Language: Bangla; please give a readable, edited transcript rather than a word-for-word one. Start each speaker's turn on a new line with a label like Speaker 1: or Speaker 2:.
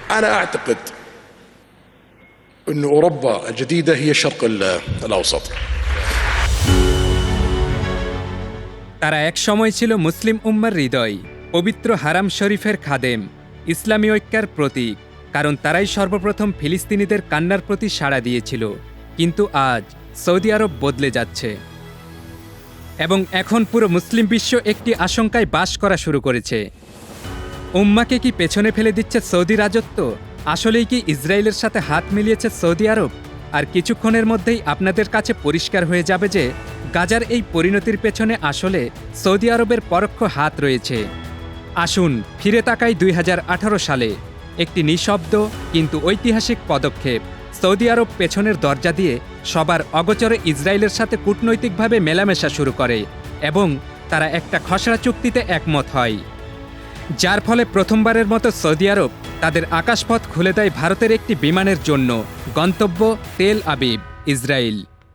Speaker 1: أنا أعتقد أن أوروبا الجديدة هي الشرق الأوسط.
Speaker 2: তারা এক সময় ছিল মুসলিম উম্মার হৃদয়, পবিত্র হারাম শরীফের খাদেম, ইসলামী ঐক্যের প্রতীক, কারণ তারাই সর্বপ্রথম ফিলিস্তিনিদের কান্নার প্রতি সাড়া দিয়েছিল। কিন্তু আজ সৌদি আরব বদলে যাচ্ছে এবং এখন পুরো মুসলিম বিশ্ব একটি আশঙ্কায় বাস করা শুরু করেছে। উম্মাকে কি পেছনে ফেলে দিচ্ছে সৌদি রাজত্ব? আসলেই কি ইসরায়েলের সাথে হাত মিলিয়েছে সৌদি আরব? আর কিছুক্ষণের মধ্যেই আপনাদের কাছে পরিষ্কার হয়ে যাবে যে গাজার এই পরিণতির পেছনে আসলে সৌদি আরবের পরোক্ষ হাত রয়েছে। আসুন ফিরে তাকাই 2018 সালে, একটি নিঃশব্দ কিন্তু ঐতিহাসিক পদক্ষেপ। সৌদি আরব পেছনের দরজা দিয়ে সবার অগোচরে ইসরায়েলের সাথে কূটনৈতিকভাবে মেলামেশা শুরু করে এবং তারা একটা খসড়া চুক্তিতে একমত হয়, যার ফলে প্রথমবারের মতো সৌদি আরব তাদের আকাশপথ খুলে দেয় ভারতের একটি বিমানের জন্য, গন্তব্য তেল আবিব, ইসরায়েল।